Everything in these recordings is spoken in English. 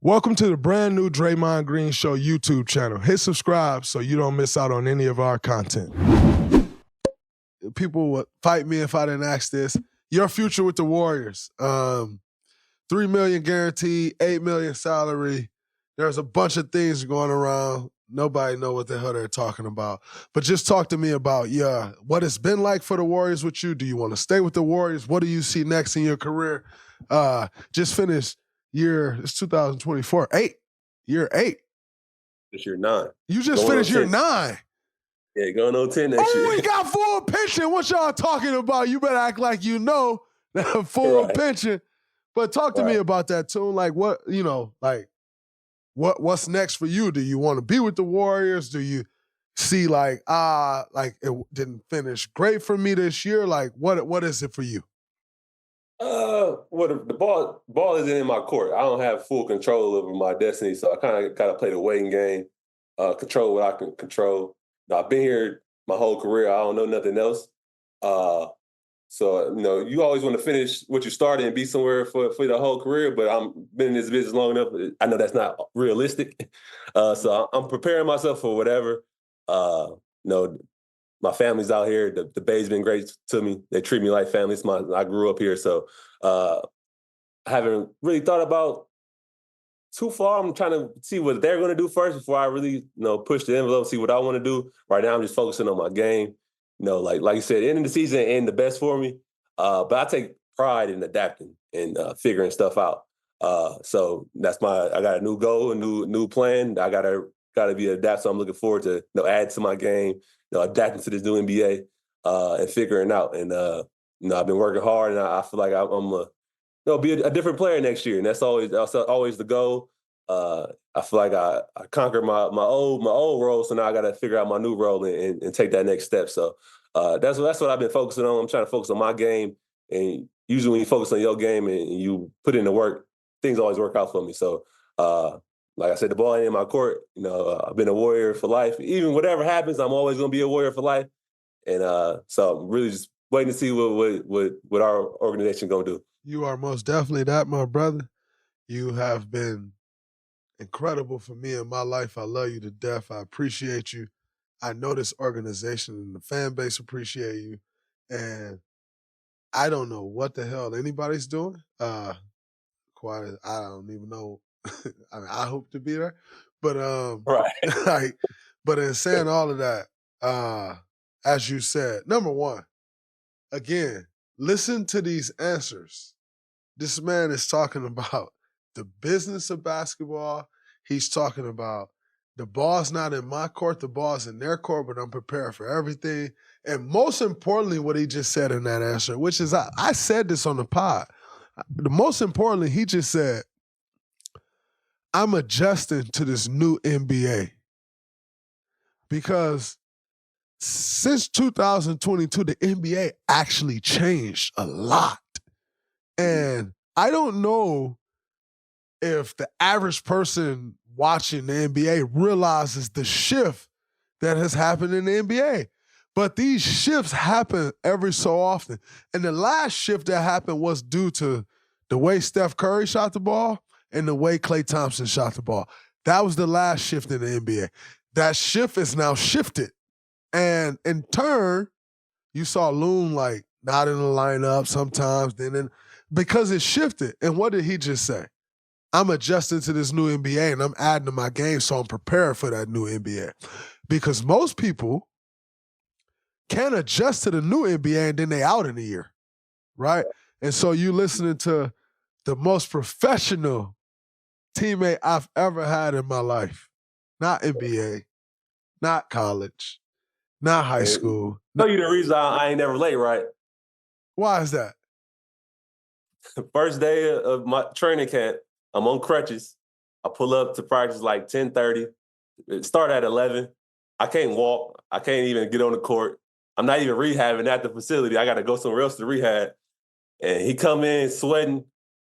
Welcome to the brand new Draymond Green Show YouTube channel. Hit subscribe so you don't miss out on any of our content. People would fight me if I didn't ask this. Your future with the Warriors. $3 million guaranteed, $8 million salary. There's a bunch of things going around. Nobody know what the hell they're talking about. But just talk to me about, what it's been like for the Warriors with you. Do you want to stay with the Warriors? What do you see next in your career? Just finished it's 2024. Year 8. It's year 9. You just finished year 9. Yeah, going on 10 next year. Oh, we got full pension. What y'all talking about? You better act like you know that full pension. But talk to me about that too. Like what's next for you? Do you want to be with the Warriors? Do you see like it didn't finish great for me this year? Like what is it for you? Well, the ball isn't in my court. I don't have full control over my destiny, so I kind of gotta play the waiting game, control what I can control. Now, I've been here my whole career. I don't know nothing else. So you always want to finish what you started and be somewhere for the whole career. But I'm been in this business long enough. I know that's not realistic. So I'm preparing myself for whatever. My family's out here. The Bay's been great to me. They treat me like family. I grew up here, so I haven't really thought about too far. I'm trying to see what they're going to do first before I really, push the envelope, see what I want to do. Right now, I'm just focusing on my game. Like you said, ending the season ain't the best for me, but I take pride in adapting and figuring stuff out. So that's I got a new goal, a new plan. I gotta be adapt. So I'm looking forward to add to my game. Adapting to this new NBA and figuring out. And I've been working hard, and I feel like I'm be a different player next year, and that's always the goal. I feel like I conquered my old role, so now I got to figure out my new role and take that next step. So that's what I've been focusing on. I'm trying to focus on my game, and usually when you focus on your game and you put in the work, things always work out for me. So. Like I said, the ball ain't in my court. I've been a Warrior for life. Even whatever happens, I'm always going to be a Warrior for life. And so I'm really just waiting to see what our organization going to do. You are most definitely that, my brother. You have been incredible for me in my life. I love you to death. I appreciate you. I know this organization and the fan base appreciate you. And I don't know what the hell anybody's doing. I don't even know. I mean, I hope to be there, but but in saying all of that, as you said, number one, again, listen to these answers. This man is talking about the business of basketball. He's talking about the ball's not in my court, the ball's in their court, but I'm prepared for everything. And most importantly, what he just said in that answer, which is I said this on the pod. The most importantly, he just said, I'm adjusting to this new NBA because since 2022, the NBA actually changed a lot. And I don't know if the average person watching the NBA realizes the shift that has happened in the NBA. But these shifts happen every so often. And the last shift that happened was due to the way Steph Curry shot the ball and the way Klay Thompson shot the ball. That was the last shift in the NBA. That shift is now shifted. And in turn, you saw Loon not in the lineup sometimes, because it shifted. And what did he just say? I'm adjusting to this new NBA and I'm adding to my game so I'm prepared for that new NBA. Because most people can't adjust to the new NBA and then they out in a year, right? And so you listening to the most professional teammate I've ever had in my life. Not NBA, not college, not high school. Tell you the reason I ain't never late, right? Why is that? First day of my training camp, I'm on crutches. I pull up to practice like 10:30. It start at 11. I can't walk. I can't even get on the court. I'm not even rehabbing at the facility. I got to go somewhere else to rehab. And he come in sweating,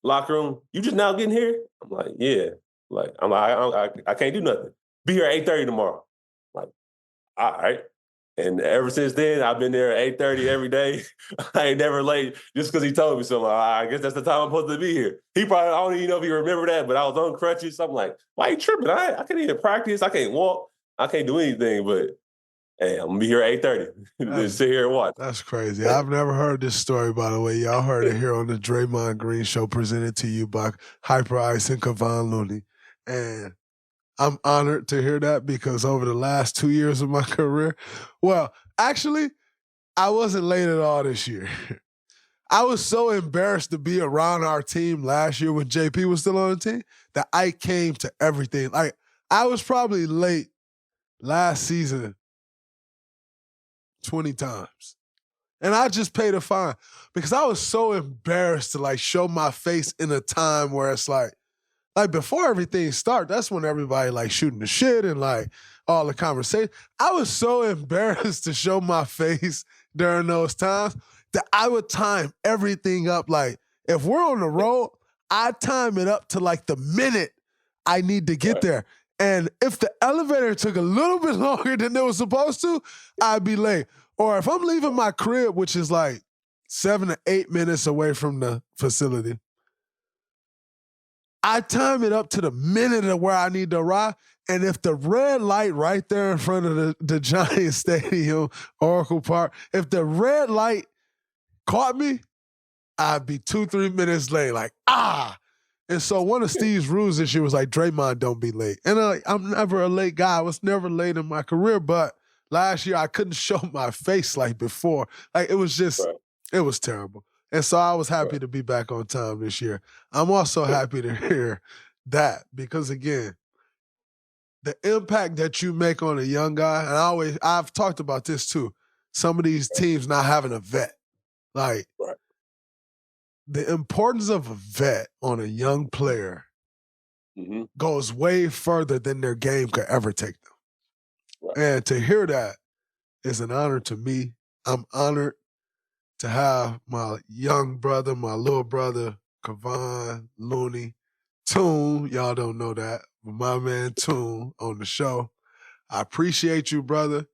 locker room. You just now getting here? I'm like, yeah. I can't do nothing. Be here at 8:30 tomorrow. I'm like, all right. And ever since then, I've been there at 8:30 every day. I ain't never late just because he told me so. I guess that's the time I'm supposed to be here. He probably, I don't even know if he remember that, but I was on crutches. So I'm like, why you tripping? I can't even practice. I can't walk. I can't do anything. But hey, I'm going to be here at 8:30. Just sit here and watch. That's crazy. I've never heard this story, by the way. Y'all heard it here on the Draymond Green Show, presented to you by Hyper Ice and Kevon Looney. And I'm honored to hear that because over the last 2 years of my career, well, actually, I wasn't late at all this year. I was so embarrassed to be around our team last year when JP was still on the team that I came to everything. Like, I was probably late last season 20 times. And I just paid a fine because I was so embarrassed to, like, show my face in a time where it's like before everything started, that's when everybody like shooting the shit and like all the conversation. I was so embarrassed to show my face during those times that I would time everything up. Like if we're on the road, I time it up to like the minute I need to get there. And if the elevator took a little bit longer than it was supposed to, I'd be late. Or if I'm leaving my crib, which is like 7 to 8 minutes away from the facility, I time it up to the minute of where I need to arrive. And if the red light right there in front of the Giants Stadium, Oracle Park, if the red light caught me, I'd be 2-3 minutes late. Like, And so one of Steve's rules this year was like, Draymond, don't be late. And I'm never a late guy. I was never late in my career. But last year, I couldn't show my face like before. Like, it was just, it was terrible. And so I was happy to be back on time this year. I'm also happy to hear that because, again, the impact that you make on a young guy, and I've talked about this too, some of these teams not having a vet. Like, the importance of a vet on a young player goes way further than their game could ever take them. And to hear that is an honor to me. I'm honored to have my young brother, my little brother, Kevon Looney, Toon, y'all don't know that, but my man Toon on the show. I appreciate you, brother.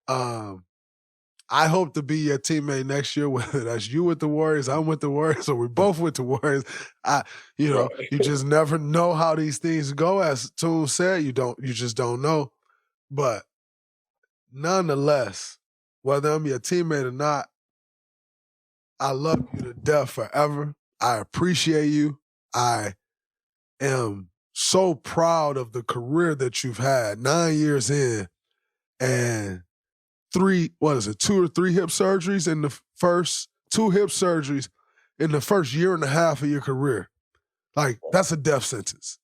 I hope to be your teammate next year, whether that's you with the Warriors, I'm with the Warriors, or we both with the Warriors. You just never know how these things go. As Toon said, you just don't know. But nonetheless, whether I'm your teammate or not, I love you to death forever. I appreciate you. I am so proud of the career that you've had, 9 years in, and 2 or 3 hip surgeries in the first, 2 hip surgeries in the first year and a half of your career. Like, that's a death sentence.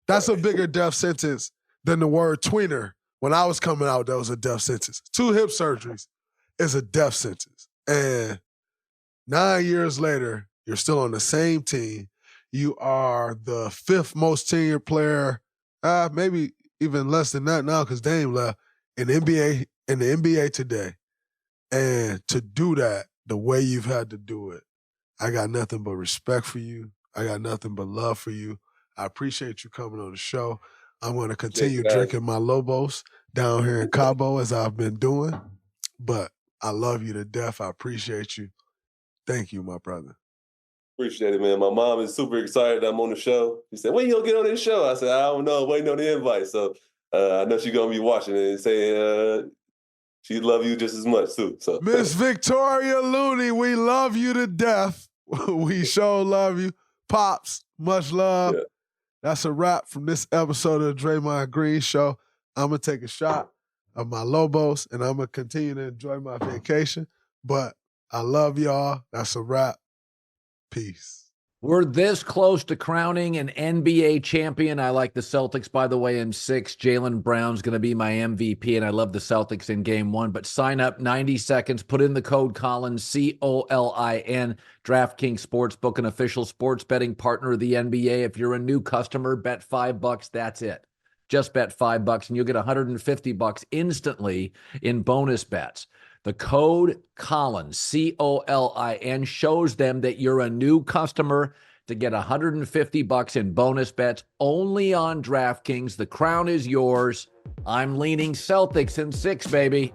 That's a bigger death sentence than the word tweener. When I was coming out, that was a death sentence. 2 hip surgeries is a death sentence. And 9 years later, you're still on the same team. You are the 5th most tenured player, maybe even less than that now because Dame left, in the NBA today. And to do that the way you've had to do it, I got nothing but respect for you. I got nothing but love for you. I appreciate you coming on the show. I'm going to continue drinking my Lobos down here in Cabo as I've been doing. But I love you to death. I appreciate you. Thank you, my brother. Appreciate it, man. My mom is super excited that I'm on the show. She said, when you going to get on this show? I said, I don't know. Waiting on the invite. So I know she's going to be watching it and saying she love you just as much, too. So Miss Victoria Looney, we love you to death. We sure love you. Pops, much love. Yeah. That's a wrap from this episode of the Draymond Green Show. I'm going to take a shot of my Lobos, and I'm going to continue to enjoy my vacation. But I love y'all. That's a wrap. Peace. We're this close to crowning an NBA champion. I like the Celtics, by the way, in 6. Jaylen Brown's going to be my MVP, and I love the Celtics in Game 1. But sign up, 90 seconds. Put in the code Colin, COLIN. DraftKings Sportsbook, an official sports betting partner of the NBA. If you're a new customer, bet $5. That's it. Just bet $5, and you'll get $150 instantly in bonus bets. The code Colin, COLIN, shows them that you're a new customer to get $150 in bonus bets only on DraftKings. The crown is yours. I'm leaning Celtics in 6, baby.